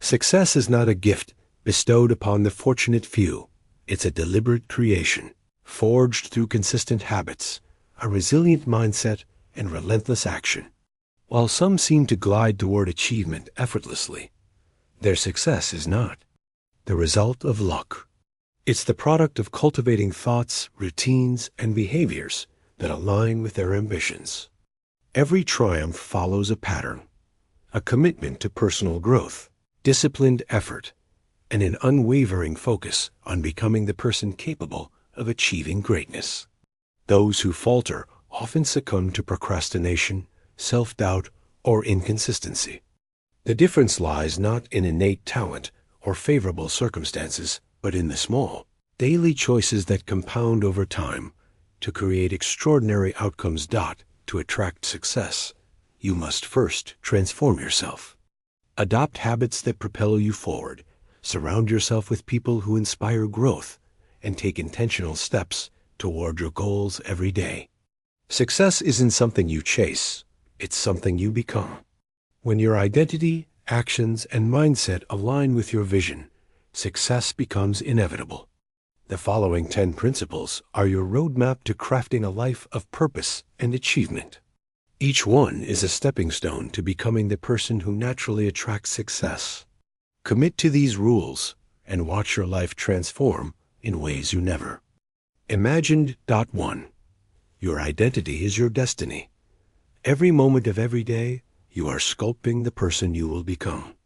Success is not a gift bestowed upon the fortunate few. It's a deliberate creation, forged through consistent habits, a resilient mindset, and relentless action. While some seem to glide toward achievement effortlessly, their success is not the result of luck. It's the product of cultivating thoughts, routines, and behaviors that align with their ambitions. Every triumph follows a pattern, a commitment to personal growth, disciplined effort, and an unwavering focus on becoming the person capable of achieving greatness. Those who falter often succumb to procrastination, self-doubt, or inconsistency. The difference lies not in innate talent or favorable circumstances, but in the small, daily choices that compound over time to create extraordinary outcomes. To attract success, you must first transform yourself. Adopt habits that propel you forward. Surround yourself with people who inspire growth, and take intentional steps toward your goals every day. Success isn't something you chase, it's something you become. When your identity, actions, and mindset align with your vision, success becomes inevitable. The following 10 principles are your roadmap to crafting a life of purpose and achievement. Each one is a stepping stone to becoming the person who naturally attracts success. Commit to these rules and watch your life transform in ways you never imagined. 1. Your identity is your destiny. Every moment of every day, you are sculpting the person you will become.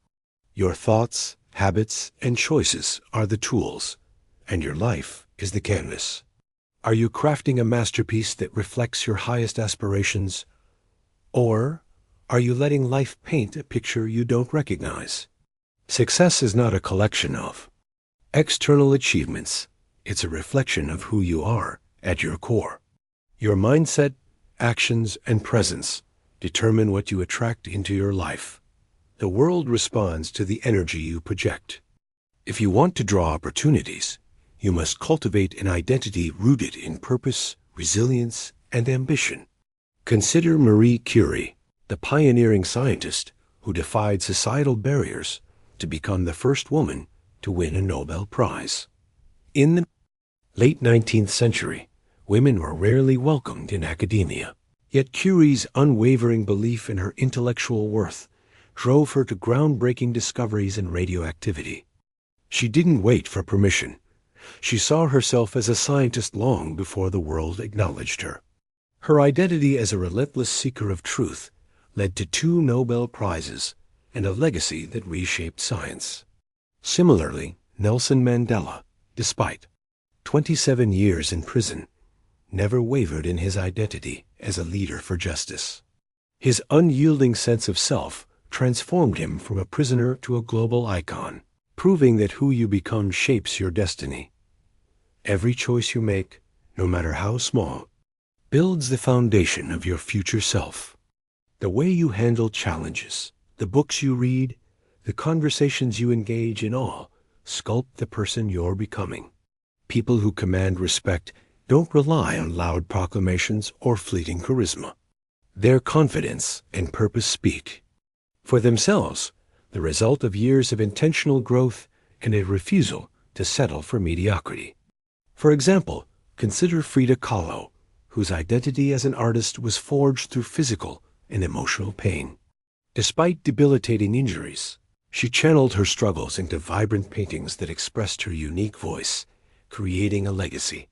Your thoughts, habits, and choices are the tools, and your life is the canvas. Are you crafting a masterpiece that reflects your highest aspirations, or are you letting life paint a picture you don't recognize? Success is not a collection of external achievements. It's a reflection of who you are at your core. Your mindset, actions, and presence determine what you attract into your life. The world responds to the energy you project. If you want to draw opportunities, you must cultivate an identity rooted in purpose, resilience, and ambition. Consider Marie Curie, the pioneering scientist who defied societal barriers to become the first woman to win a Nobel Prize. In the late 19th century, women were rarely welcomed in academia. Yet Curie's unwavering belief in her intellectual worth drove her to groundbreaking discoveries in radioactivity. She didn't wait for permission. She saw herself as a scientist long before the world acknowledged her. Her identity as a relentless seeker of truth led to 2 Nobel Prizes and a legacy that reshaped science. Similarly, Nelson Mandela, despite 27 years in prison, never wavered in his identity as a leader for justice. His unyielding sense of self transformed him from a prisoner to a global icon, proving that who you become shapes your destiny. Every choice you make, no matter how small, builds the foundation of your future self. The way you handle challenges, the books you read, the conversations you engage in all sculpt the person you're becoming. People who command respect don't rely on loud proclamations or fleeting charisma. Their confidence and purpose speak for themselves, the result of years of intentional growth and a refusal to settle for mediocrity. For example, consider Frida Kahlo, whose identity as an artist was forged through physical and emotional pain. Despite debilitating injuries, she channeled her struggles into vibrant paintings that expressed her unique voice, creating a legacy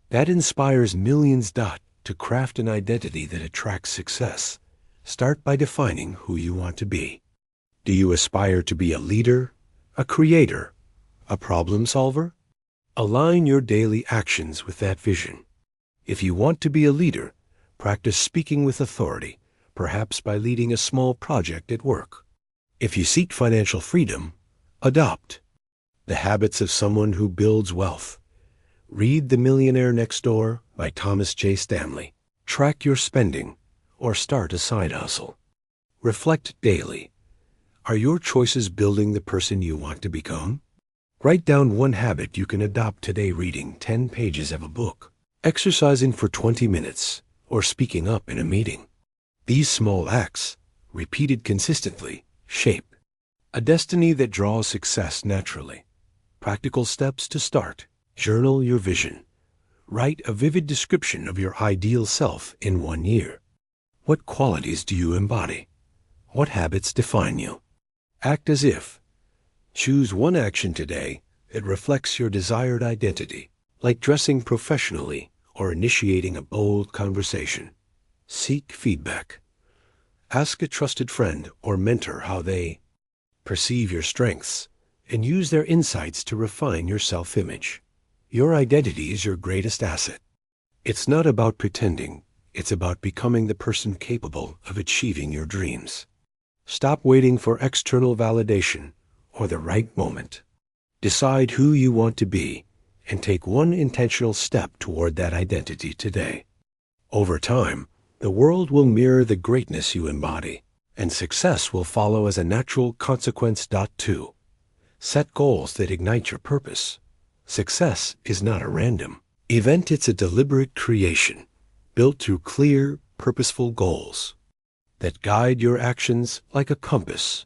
that inspires millions. To craft an identity that attracts success, start by defining who you want to be. Do you aspire to be a leader, a creator, a problem solver? Align your daily actions with that vision. If you want to be a leader, practice speaking with authority, perhaps by leading a small project at work. If you seek financial freedom, adopt the habits of someone who builds wealth. Read The Millionaire Next Door by Thomas J. Stanley. Track your spending or start a side hustle. Reflect daily. Are your choices building the person you want to become? Write down one habit you can adopt today: reading 10 pages of a book, exercising for 20 minutes, or speaking up in a meeting. These small acts, repeated consistently, shape A destiny that draws success naturally. Practical steps to start. Journal your vision. Write a vivid description of your ideal self in 1 year. What qualities do you embody? What habits define you? Act as if. Choose one action today that reflects your desired identity, like dressing professionally or initiating a bold conversation. Seek feedback. Ask a trusted friend or mentor how they perceive your strengths and use their insights to refine your self-image. Your identity is your greatest asset. It's not about pretending. It's about becoming the person capable of achieving your dreams. Stop waiting for external validation or the right moment. Decide who you want to be and take one intentional step toward that identity today. Over time, the world will mirror the greatness you embody, and success will follow as a natural consequence. 2. Set goals that ignite your purpose. Success is not a random event. It's a deliberate creation, built through clear, purposeful goals that guide your actions like a compass.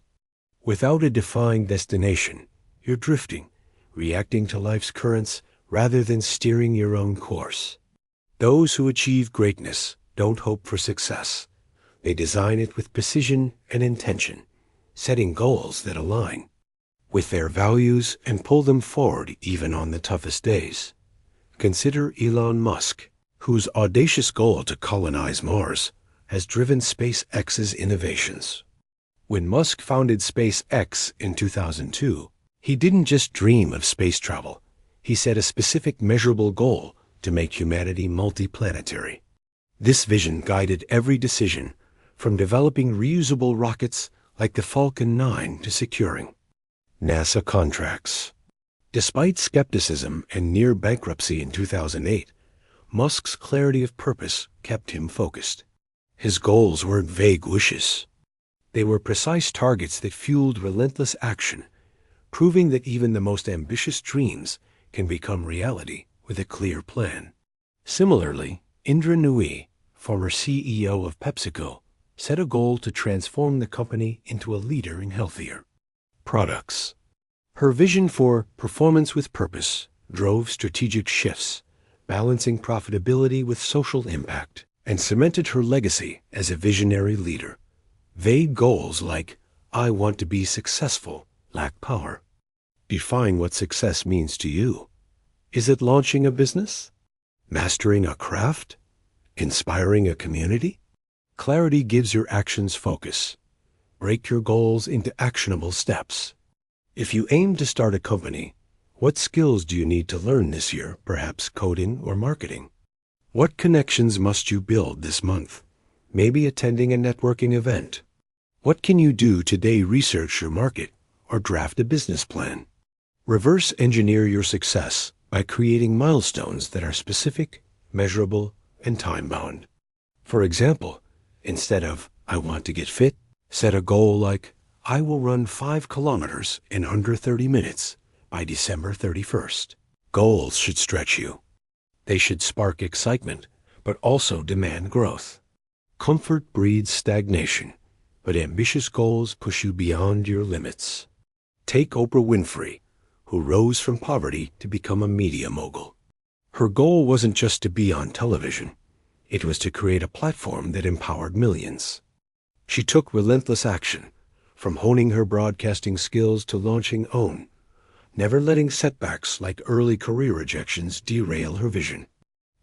Without a defined destination, you're drifting, reacting to life's currents rather than steering your own course. Those who achieve greatness don't hope for success. They design it with precision and intention, setting goals that align with their values and pull them forward even on the toughest days. Consider Elon Musk, whose audacious goal to colonize Mars has driven SpaceX's innovations. When Musk founded SpaceX in 2002, he didn't just dream of space travel. He set a specific measurable goal to make humanity multiplanetary. This vision guided every decision, from developing reusable rockets like the Falcon 9 to securing NASA contracts. Despite skepticism and near bankruptcy in 2008, Musk's clarity of purpose kept him focused. His goals weren't vague wishes. They were precise targets that fueled relentless action, proving that even the most ambitious dreams can become reality with a clear plan. Similarly, Indra Nooyi, former CEO of PepsiCo, set a goal to transform the company into a leader in healthier products. Her vision for performance with purpose drove strategic shifts, balancing profitability with social impact, and cemented her legacy as a visionary leader. Vague goals like, "I want to be successful," lack power. Define what success means to you. Is it launching a business? Mastering a craft? Inspiring a community? Clarity gives your actions focus. Break your goals into actionable steps. If you aim to start a company, what skills do you need to learn this year, perhaps coding or marketing? What connections must you build this month? Maybe attending a networking event. What can you do today? Research your market or draft a business plan. Reverse engineer your success by creating milestones that are specific, measurable, and time-bound. For example, instead of, "I want to get fit," set a goal like, "I will run 5 kilometers in under 30 minutes by December 31st. Goals should stretch you. They should spark excitement, but also demand growth. Comfort breeds stagnation, but ambitious goals push you beyond your limits. Take Oprah Winfrey, who rose from poverty to become a media mogul. Her goal wasn't just to be on television. It was to create a platform that empowered millions. She took relentless action, from honing her broadcasting skills to launching OWN, never letting setbacks like early career rejections derail her vision.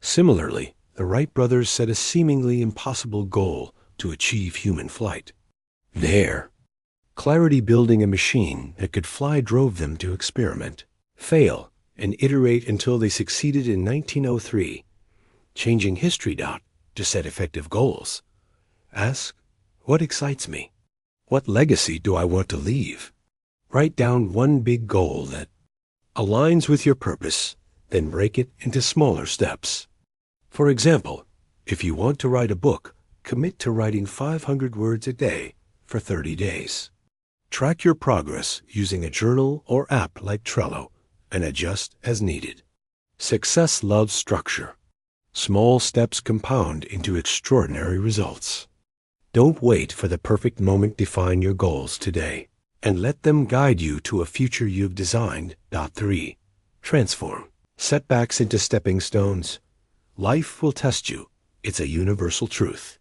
Similarly, the Wright brothers set a seemingly impossible goal to achieve human flight. There, clarity building a machine that could fly drove them to experiment, fail, and iterate until they succeeded in 1903, changing history. To set effective goals. Ask, what excites me? What legacy do I want to leave? Write down one big goal that aligns with your purpose, then break it into smaller steps. For example, if you want to write a book, commit to writing 500 words a day for 30 days. Track your progress using a journal or app like Trello and adjust as needed. Success loves structure. Small steps compound into extraordinary results. Don't wait for the perfect moment. Define your goals today. and let them guide you to a future you've designed. 3. Transform setbacks into stepping stones. Life will test you. It's a universal truth.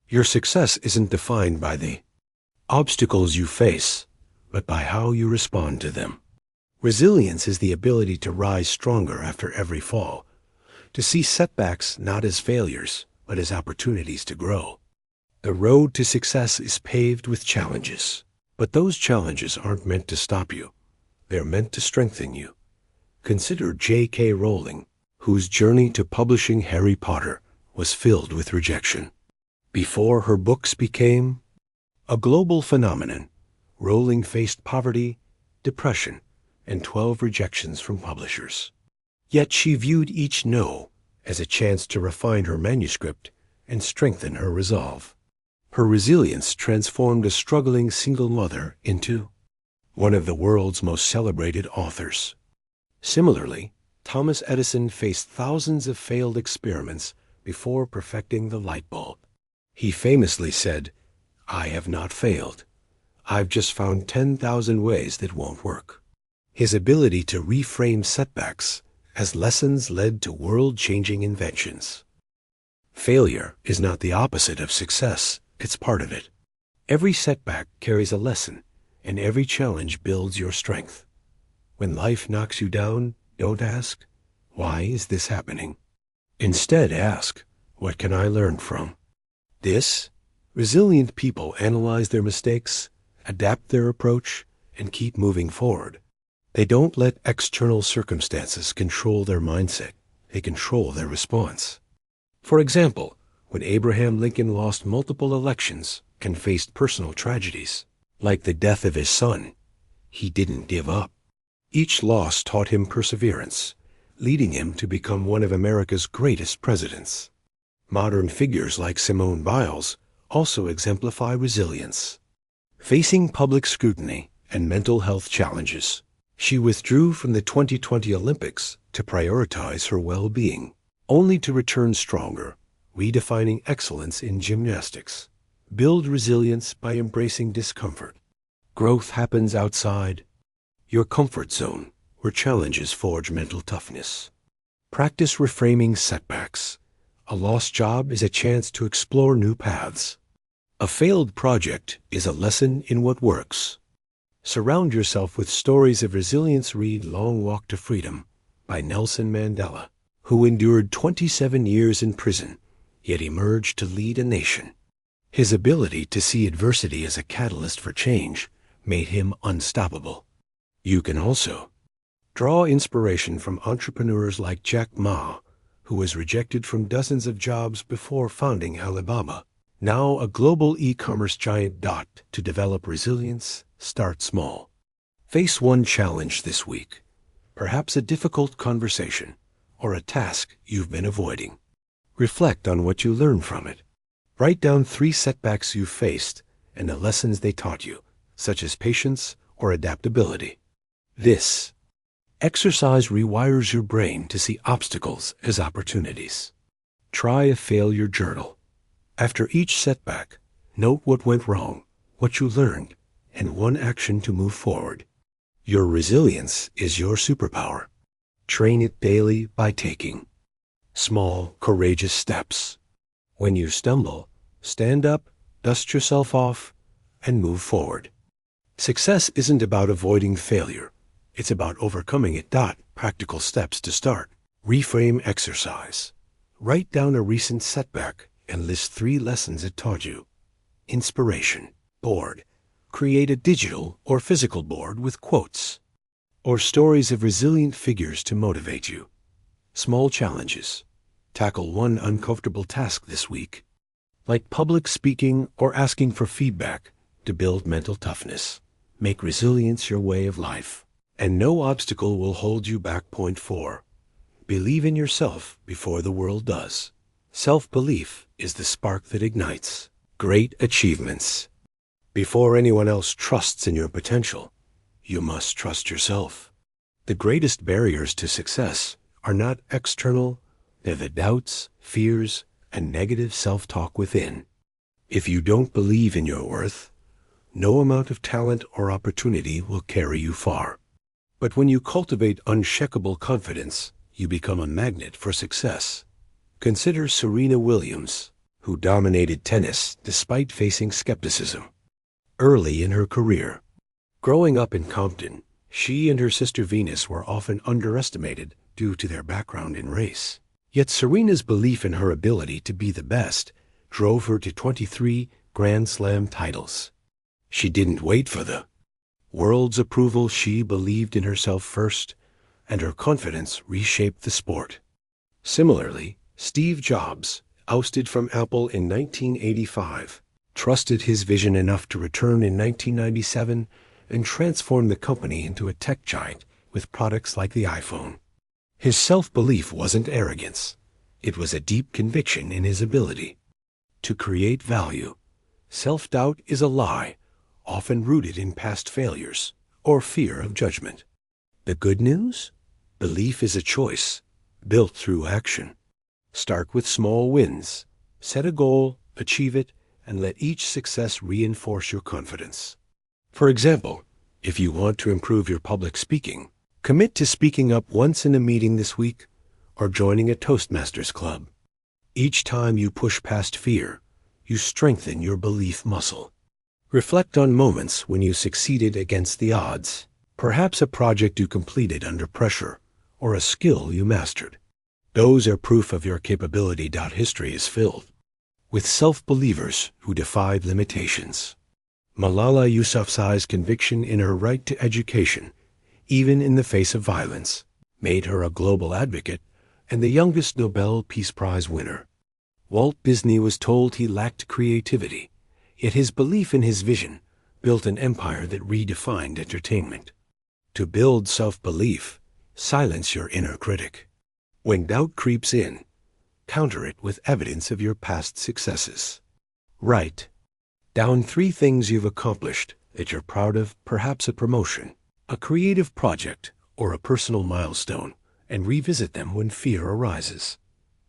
Your success isn't defined by the obstacles you face, but by how you respond to them. Resilience is the ability to rise stronger after every fall, to see setbacks not as failures, but as opportunities to grow. The road to success is paved with challenges, but those challenges aren't meant to stop you. They're meant to strengthen you. Consider J.K. Rowling, whose journey to publishing Harry Potter was filled with rejection. Before her books became a global phenomenon, Rowling faced poverty, depression, and 12 rejections from publishers. Yet she viewed each no as a chance to refine her manuscript and strengthen her resolve. Her resilience transformed a struggling single mother into one of the world's most celebrated authors. Similarly, Thomas Edison faced thousands of failed experiments before perfecting the light bulb. He famously said, "I have not failed. I've just found 10,000 ways that won't work." His ability to reframe setbacks as lessons led to world-changing inventions. Failure is not the opposite of success, it's part of it. Every setback carries a lesson, and every challenge builds your strength. When life knocks you down, don't ask, "Why is this happening?" Instead, ask, "What can I learn from this?" Resilient people analyze their mistakes, adapt their approach, and keep moving forward. They don't let external circumstances control their mindset. They control their response. For example, when Abraham Lincoln lost multiple elections and faced personal tragedies, like the death of his son, he didn't give up. Each loss taught him perseverance, leading him to become one of America's greatest presidents. Modern figures like Simone Biles also exemplify resilience. Facing public scrutiny and mental health challenges, she withdrew from the 2020 Olympics to prioritize her well-being, only to return stronger, redefining excellence in gymnastics. Build resilience by embracing discomfort. Growth happens outside your comfort zone, where challenges forge mental toughness. Practice reframing setbacks. A lost job is a chance to explore new paths. A failed project is a lesson in what works. Surround yourself with stories of resilience. Read Long Walk to Freedom by Nelson Mandela, who endured 27 years in prison, yet emerged to lead a nation. His ability to see adversity as a catalyst for change made him unstoppable. You can also draw inspiration from entrepreneurs like Jack Ma, who was rejected from dozens of jobs before founding Alibaba, now a global e-commerce giant. To develop resilience, start small. Face one challenge this week, perhaps a difficult conversation or a task you've been avoiding. Reflect on what you learned from it. Write down 3 setbacks you faced and the lessons they taught you, such as patience or adaptability. This exercise rewires your brain to see obstacles as opportunities. Try a failure journal. After each setback, note what went wrong, what you learned, and one action to move forward. Your resilience is your superpower. Train it daily by taking small, courageous steps. When you stumble, stand up, dust yourself off, and move forward. Success isn't about avoiding failure. It's about overcoming it. Practical steps to start. Reframe exercise. Write down a recent setback and list 3 lessons it taught you. Inspiration. Board. Create a digital or physical board with quotes or stories of resilient figures to motivate you. Small challenges. Tackle one uncomfortable task this week, like public speaking or asking for feedback, to build mental toughness. Make resilience your way of life, and no obstacle will hold you back. Point 4. Believe in yourself before the world does. Self-belief is the spark that ignites great achievements. Before anyone else trusts in your potential, you must trust yourself. The greatest barriers to success are not external, they're the doubts, fears, and negative self-talk within. If you don't believe in your worth, No amount of talent or opportunity will carry you far. But when you cultivate unshakable confidence, you become a magnet for success. Consider Serena Williams, who dominated tennis despite facing skepticism. Early in her career, growing up in Compton, she and her sister Venus were often underestimated due to their background in race. Yet Serena's belief in her ability to be the best drove her to 23 Grand Slam titles. She didn't wait for the world's approval. She believed in herself first, and her confidence reshaped the sport. Similarly, Steve Jobs, ousted from Apple in 1985, trusted his vision enough to return in 1997 and transform the company into a tech giant with products like the iPhone. His self-belief wasn't arrogance. It was a deep conviction in his ability to create value. Self-doubt is a lie, often rooted in past failures or fear of judgment. The good news? Belief is a choice, built through action. Start with small wins. Set a goal, achieve it, and let each success reinforce your confidence. For example, if you want to improve your public speaking, commit to speaking up once in a meeting this week or joining a Toastmasters club. Each time you push past fear, you strengthen your belief muscle. Reflect on moments when you succeeded against the odds, perhaps a project you completed under pressure or a skill you mastered. Those are proof of your capability. History is filled with self-believers who defied limitations. Malala Yousafzai's conviction in her right to education, even in the face of violence, made her a global advocate and the youngest Nobel Peace Prize winner. Walt Disney was told he lacked creativity, yet his belief in his vision built an empire that redefined entertainment. To build self-belief, silence your inner critic. When doubt creeps in, counter it with evidence of your past successes. Write down 3 things you've accomplished that you're proud of, perhaps a promotion, a creative project, or a personal milestone, and revisit them when fear arises.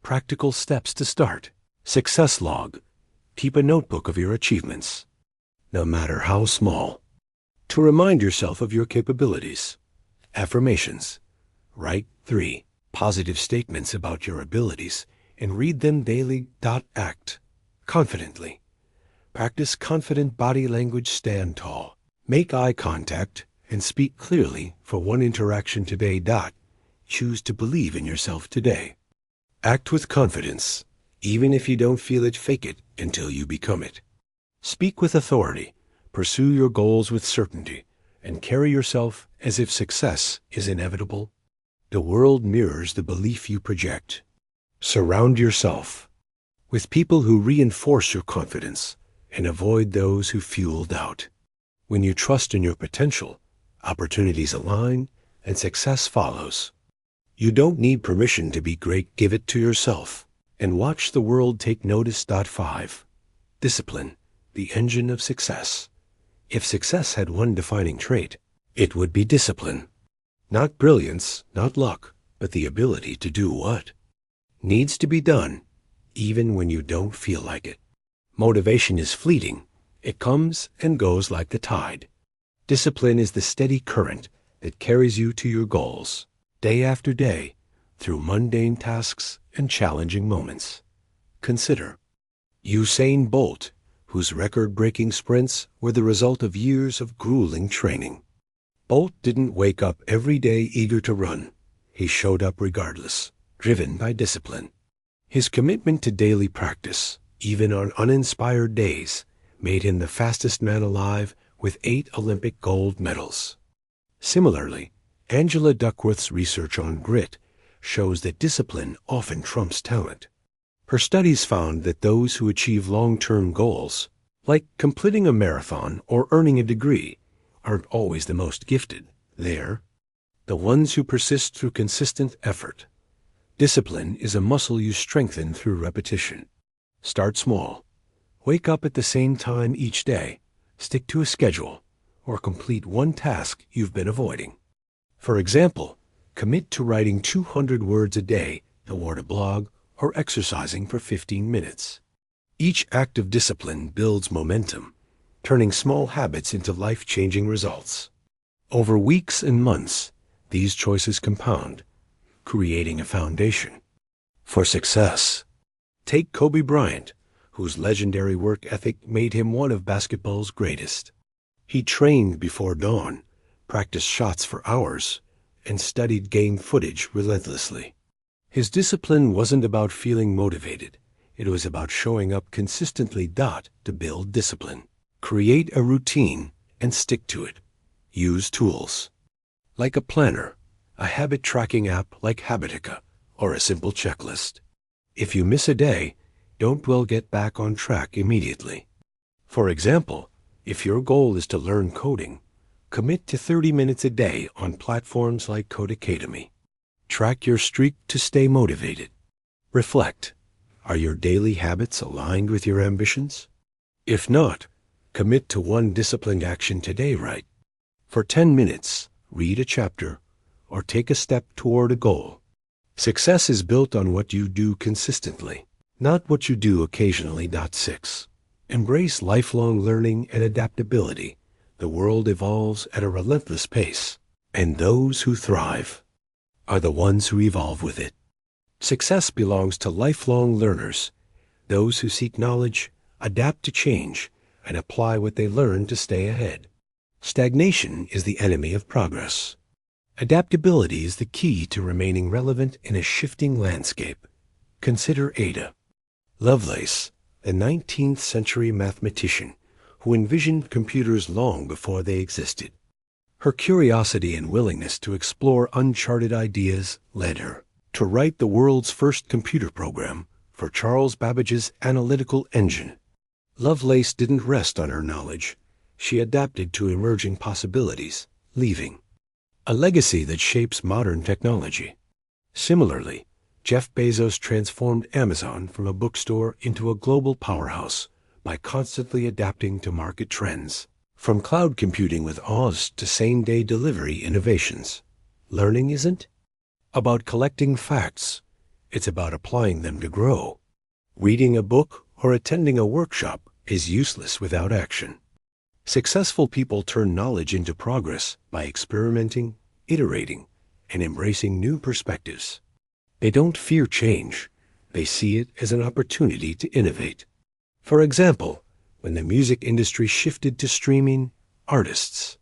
Practical steps to start. Success log. Keep a notebook of your achievements, no matter how small, to remind yourself of your capabilities. Affirmations. Write 3 positive statements about your abilities and read them daily. Act confidently. Practice confident body language. Stand tall. Make eye contact and speak clearly for one interaction today. Choose to believe in yourself today. Act with confidence. Even if you don't feel it, fake it until you become it. Speak with authority. Pursue your goals with certainty and carry yourself as if success is inevitable. The world mirrors the belief you project. Surround yourself with people who reinforce your confidence and avoid those who fuel doubt. When you trust in your potential, opportunities align and success follows. You don't need permission to be great. Give it to yourself and watch the world take notice. 5. Discipline, the engine of success. If success had one defining trait, it would be discipline. Not brilliance, not luck, but the ability to do what needs to be done, even when you don't feel like it. Motivation is fleeting. It comes and goes like the tide. Discipline is the steady current that carries you to your goals, day after day, through mundane tasks and challenging moments. Consider Usain Bolt, whose record-breaking sprints were the result of years of grueling training. Bolt didn't wake up every day eager to run. He showed up regardless, driven by discipline. His commitment to daily practice, even on uninspired days, made him the fastest man alive with 8 Olympic gold medals. Similarly, Angela Duckworth's research on grit shows that discipline often trumps talent. Her studies found that those who achieve long-term goals, like completing a marathon or earning a degree, aren't always the most gifted. They're the ones who persist through consistent effort. Discipline is a muscle you strengthen through repetition. Start small. Wake up at the same time each day, stick to a schedule, or complete one task you've been avoiding. For example, commit to writing 200 words a day toward a blog or exercising for 15 minutes. Each act of discipline builds momentum, turning small habits into life-changing results. Over weeks and months, these choices compound, creating a foundation for success. Take Kobe Bryant, whose legendary work ethic made him one of basketball's greatest. He trained before dawn, practiced shots for hours, and studied game footage relentlessly. His discipline wasn't about feeling motivated. It was about showing up consistently. To build discipline, create a routine and stick to it. Use tools like a planner, a habit tracking app like Habitica, or a simple checklist. If you miss a day, don't get back on track immediately. For example, if your goal is to learn coding, commit to 30 minutes a day on platforms like Codecademy. Track your streak to stay motivated. Reflect. Are your daily habits aligned with your ambitions? If not, commit to one disciplined action today. Right? For 10 minutes, read a chapter or take a step toward a goal. Success is built on what you do consistently, not what you do occasionally. 6. Embrace lifelong learning and adaptability. The world evolves at a relentless pace, and those who thrive are the ones who evolve with it. Success belongs to lifelong learners, those who seek knowledge, adapt to change, and apply what they learn to stay ahead. Stagnation is the enemy of progress. Adaptability is the key to remaining relevant in a shifting landscape. Consider Ada Lovelace, a 19th century mathematician who envisioned computers long before they existed. Her curiosity and willingness to explore uncharted ideas led her to write the world's first computer program for Charles Babbage's analytical engine. Lovelace didn't rest on her knowledge. She adapted to emerging possibilities, leaving a legacy that shapes modern technology. Similarly, Jeff Bezos transformed Amazon from a bookstore into a global powerhouse by constantly adapting to market trends. From cloud computing with Oz to same-day delivery innovations, learning isn't about collecting facts. It's about applying them to grow. Reading a book or attending a workshop is useless without action. Successful people turn knowledge into progress by experimenting, iterating, and embracing new perspectives. They don't fear change. They see it as an opportunity to innovate. For example, when the music industry shifted to streaming, artists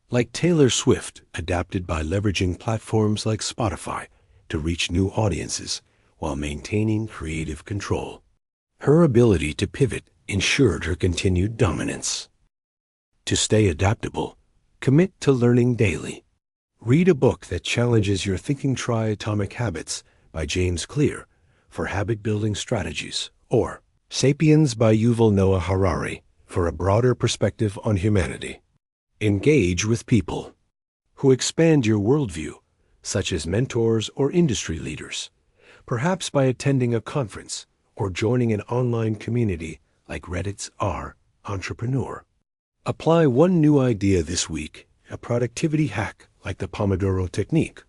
like Taylor Swift adapted by leveraging platforms like Spotify to reach new audiences while maintaining creative control. Her ability to pivot ensured her continued dominance. To stay adaptable, commit to learning daily. Read a book that challenges your thinking. Try Atomic Habits by James Clear for habit-building strategies, or Sapiens by Yuval Noah Harari for a broader perspective on humanity. Engage with people who expand your worldview, such as mentors or industry leaders, perhaps by attending a conference or joining an online community like Reddit's R-Entrepreneur. Apply one new idea this week, a productivity hack like the Pomodoro technique,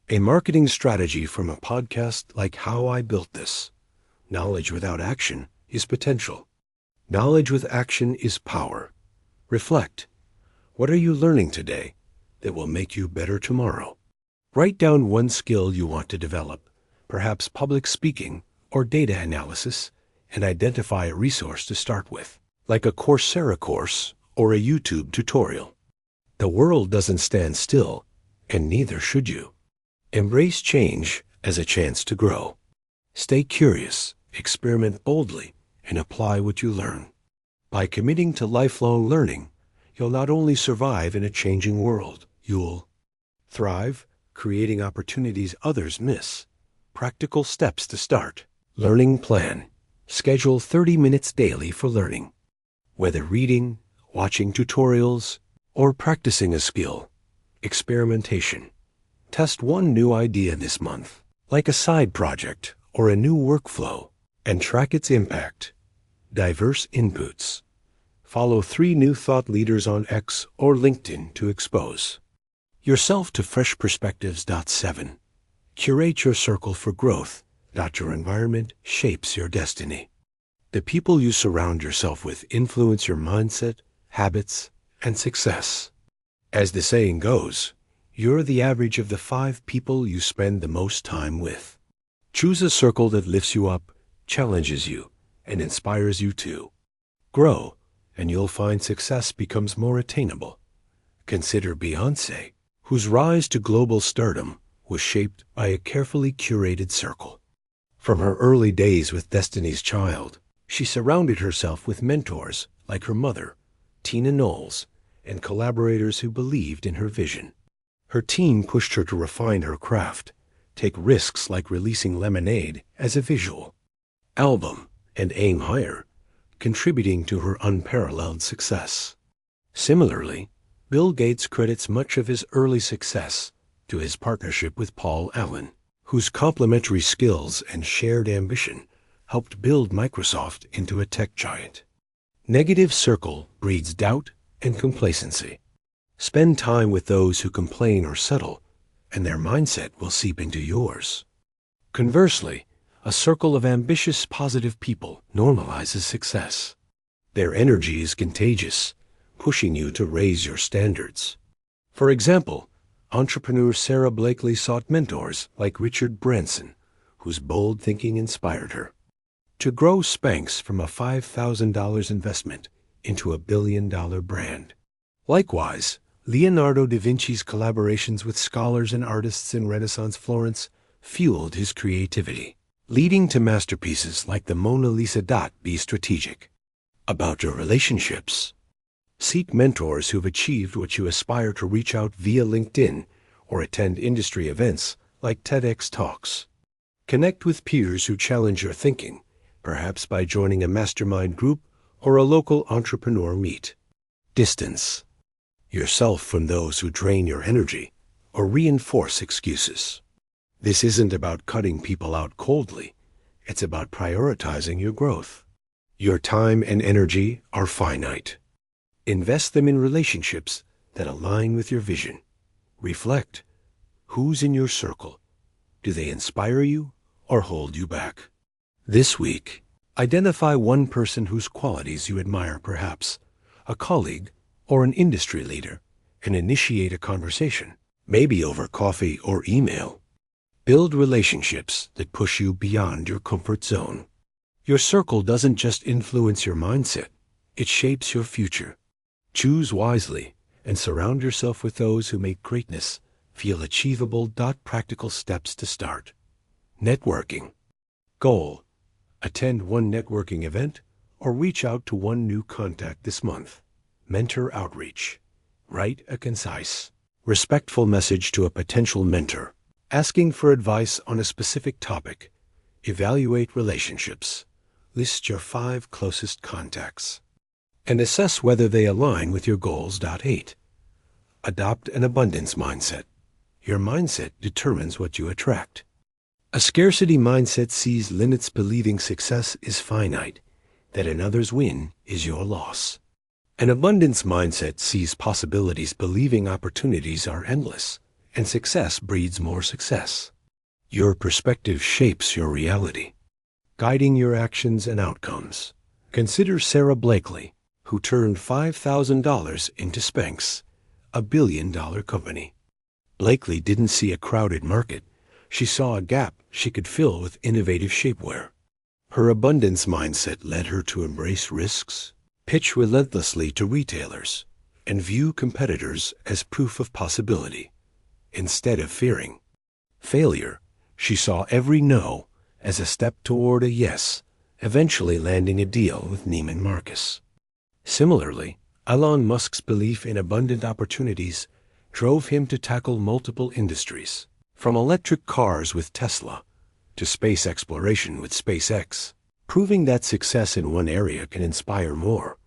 a marketing strategy from a podcast like How I Built This. Knowledge without action is potential. Knowledge with action is power. Reflect. What are you learning today that will make you better tomorrow? Write down one skill you want to develop, perhaps public speaking or data analysis, and identify a resource to start with, like a Coursera course or a YouTube tutorial. The world doesn't stand still, and neither should you. Embrace change as a chance to grow. Stay curious, experiment boldly, and apply what you learn. By committing to lifelong learning, you'll not only survive in a changing world, you'll thrive, creating opportunities others miss. Practical steps to start. Learning plan. Schedule 30 minutes daily for learning. Whether reading, watching tutorials, or practicing a skill. Experimentation. Test one new idea this month, like a side project or a new workflow, and track its impact. Diverse inputs. Follow 3 new thought leaders on X or LinkedIn to expose yourself to fresh perspectives. 7. Curate your circle for growth. Your environment shapes your destiny. The people you surround yourself with influence your mindset, habits, and success. As the saying goes, you're the average of the 5 people you spend the most time with. Choose a circle that lifts you up, challenges you, and inspires you to grow, and you'll find success becomes more attainable. Consider Beyoncé, whose rise to global stardom was shaped by a carefully curated circle. From her early days with Destiny's Child, she surrounded herself with mentors like her mother, Tina Knowles, and collaborators who believed in her vision. Her team pushed her to refine her craft, take risks like releasing Lemonade as a visual album, and aim higher, contributing to her unparalleled success. Similarly, Bill Gates credits much of his early success to his partnership with Paul Allen, whose complementary skills and shared ambition helped build Microsoft into a tech giant. Negative circle breeds doubt and complacency. Spend time with those who complain or settle, and their mindset will seep into yours. Conversely, a circle of ambitious, positive people normalizes success. Their energy is contagious, pushing you to raise your standards. For example, entrepreneur Sarah Blakely sought mentors like Richard Branson, whose bold thinking inspired her to grow Spanx from a $5,000 investment into a billion-dollar brand. Likewise, Leonardo da Vinci's collaborations with scholars and artists in Renaissance Florence fueled his creativity, leading to masterpieces like the Mona Lisa. Be strategic about your relationships. Seek mentors who've achieved what you aspire to reach out via LinkedIn or attend industry events like TEDx Talks. Connect with peers who challenge your thinking, perhaps by joining a mastermind group or a local entrepreneur meet. Distance yourself from those who drain your energy or reinforce excuses. This isn't about cutting people out coldly. It's about prioritizing your growth. Your time and energy are finite. Invest them in relationships that align with your vision. Reflect. Who's in your circle? Do they inspire you or hold you back? This week, identify one person whose qualities you admire, perhaps a colleague or an industry leader, and initiate a conversation, maybe over coffee or email. Build relationships that push you beyond your comfort zone. Your circle doesn't just influence your mindset, it shapes your future. Choose wisely and surround yourself with those who make greatness feel achievable. Practical steps to start. Networking. Goal: attend one networking event or reach out to one new contact this month. Mentor outreach. Write a concise, respectful message to a potential mentor, asking for advice on a specific topic. Evaluate relationships. List your 5 closest contacts and assess whether they align with your goals. 8. Adopt an abundance mindset. Your mindset determines what you attract. A scarcity mindset sees limits, believing success is finite, that another's win is your loss. An abundance mindset sees possibilities, believing opportunities are endless, and success breeds more success. Your perspective shapes your reality, guiding your actions and outcomes. Consider Sarah Blakely, who turned $5,000 into Spanx, a billion-dollar company. Blakely didn't see a crowded market. She saw a gap she could fill with innovative shapewear. Her abundance mindset led her to embrace risks, pitch relentlessly to retailers, and view competitors as proof of possibility. Instead of fearing failure, she saw every no as a step toward a yes, eventually landing a deal with Neiman Marcus. Similarly, Elon Musk's belief in abundant opportunities drove him to tackle multiple industries, from electric cars with Tesla to space exploration with SpaceX, proving that success in one area can inspire more.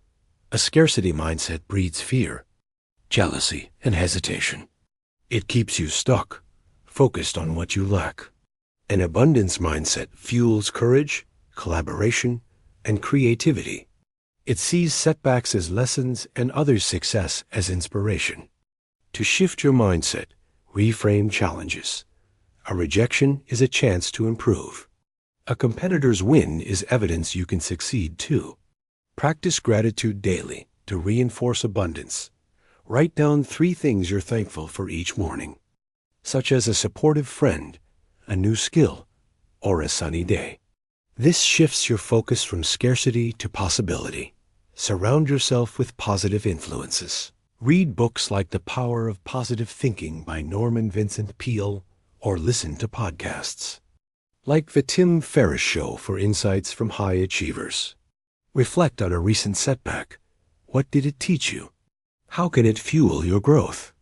A scarcity mindset breeds fear, jealousy, and hesitation. It keeps you stuck, focused on what you lack. An abundance mindset fuels courage, collaboration, and creativity. It sees setbacks as lessons and others' success as inspiration. To shift your mindset, reframe challenges. A rejection is a chance to improve. A competitor's win is evidence you can succeed too. Practice gratitude daily. to reinforce abundance. Write down 3 things you're thankful for each morning, such as a supportive friend, a new skill, or a sunny day. This shifts your focus from scarcity to possibility. Surround yourself with positive influences. Read books like The Power of Positive Thinking by Norman Vincent Peale, or listen to podcasts like The Tim Ferriss Show for insights from high achievers. Reflect on a recent setback. What did it teach you? How can it fuel your growth?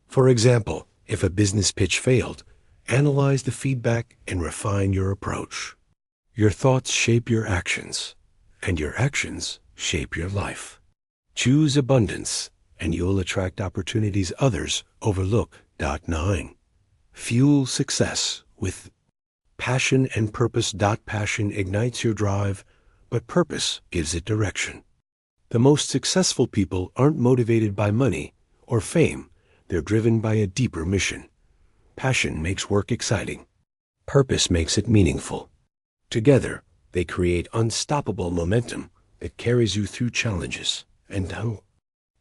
For example, if a business pitch failed, analyze the feedback and refine your approach. Your thoughts shape your actions, and your actions shape your life. Choose abundance, and you'll attract opportunities others overlook. 9. Fuel success with passion and purpose. Passion ignites your drive, but purpose gives it direction. The most successful people aren't motivated by money or fame. They're driven by a deeper mission. Passion makes work exciting. Purpose makes it meaningful. Together, they create unstoppable momentum that carries you through challenges and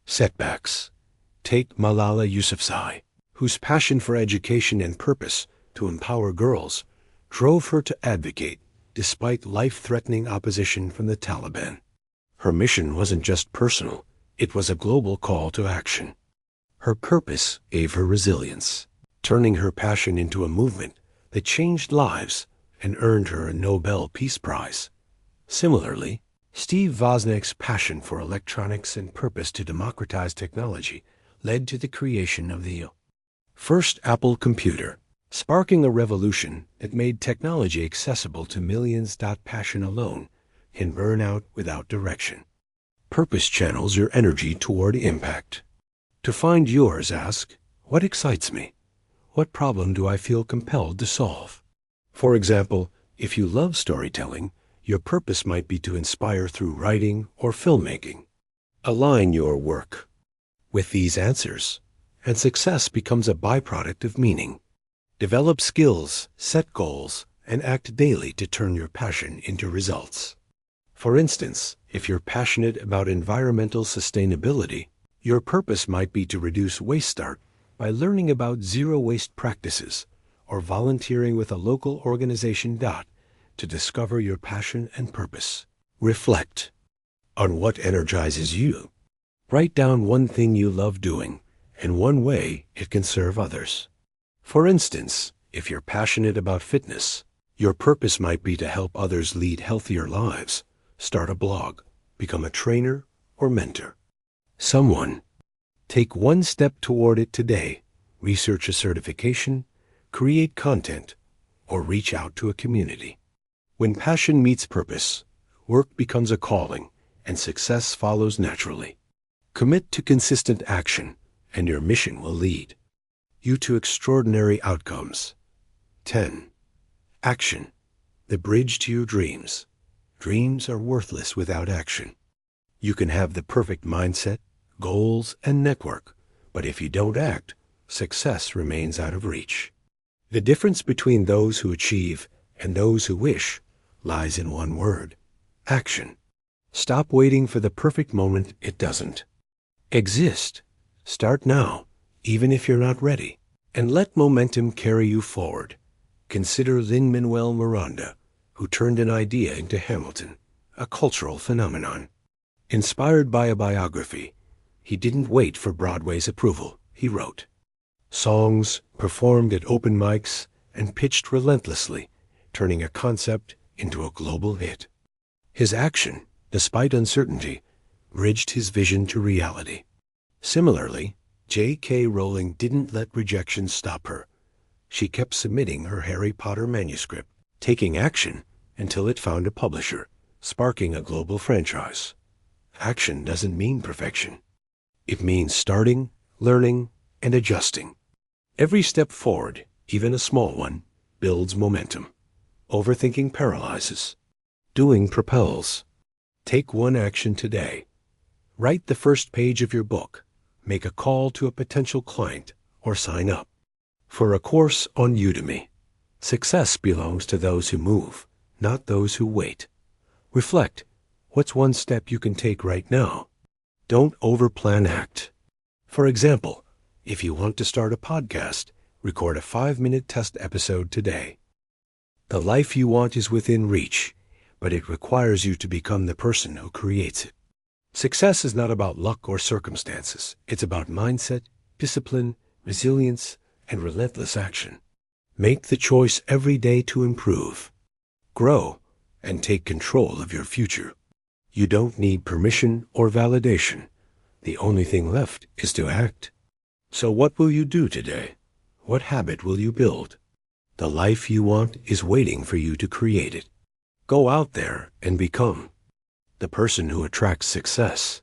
setbacks. Take Malala Yousafzai, whose passion for education and purpose to empower girls drove her to advocate despite life-threatening opposition from the Taliban. Her mission wasn't just personal, it was a global call to action. Her purpose gave her resilience, turning her passion into a movement that changed lives and earned her a Nobel Peace Prize. Similarly, Steve Wozniak's passion for electronics and purpose to democratize technology led to the creation of the first Apple computer, sparking a revolution that made technology accessible to millions. Passion alone can burn out without direction. Purpose channels your energy toward impact. To find yours, ask, what excites me? What problem do I feel compelled to solve? For example, if you love storytelling, your purpose might be to inspire through writing or filmmaking. Align your work with these answers, and success becomes a byproduct of meaning. Develop skills, set goals, and act daily to turn your passion into results. For instance, if you're passionate about environmental sustainability, your purpose might be to reduce waste by learning about zero-waste practices or volunteering with a local organization. To discover your passion and purpose, reflect on what energizes you. Write down one thing you love doing and one way it can serve others. For instance, if you're passionate about fitness, your purpose might be to help others lead healthier lives, start a blog, become a trainer or mentor. Take one step toward it today. Research a certification, create content, or reach out to a community. When passion meets purpose, work becomes a calling and success follows naturally. Commit to consistent action and your mission will lead you to extraordinary outcomes. 10. Action, the bridge to your dreams. Dreams are worthless without action. You can have the perfect mindset, goals, and network, but if you don't act, success remains out of reach. The difference between those who achieve and those who wish lies in one word: action. Stop waiting for the perfect moment. It doesn't exist. Start now, even if you're not ready, and let momentum carry you forward. Consider Lin-Manuel Miranda, who turned an idea into Hamilton, a cultural phenomenon. Inspired by a biography, he didn't wait for Broadway's approval. He wrote songs, performed at open mics, and pitched relentlessly, turning a concept into a global hit. His action, despite uncertainty, bridged his vision to reality. Similarly, J.K. Rowling didn't let rejection stop her. She kept submitting her Harry Potter manuscript, taking action until it found a publisher, sparking a global franchise. Action doesn't mean perfection. It means starting, learning, and adjusting. Every step forward, even a small one, builds momentum. Overthinking paralyzes. Doing propels. Take one action today. Write the first page of your book. Make a call to a potential client or sign up for a course on Udemy. Success belongs to those who move, not those who wait. Reflect. What's one step you can take right now? Don't overplan act. For example, if you want to start a podcast, record a 5-minute test episode today. The life you want is within reach, but it requires you to become the person who creates it. Success is not about luck or circumstances. It's about mindset, discipline, resilience, and relentless action. Make the choice every day to improve, grow, and take control of your future. You don't need permission or validation. The only thing left is to act. So what will you do today? What habit will you build? The life you want is waiting for you to create it. Go out there and become the person who attracts success.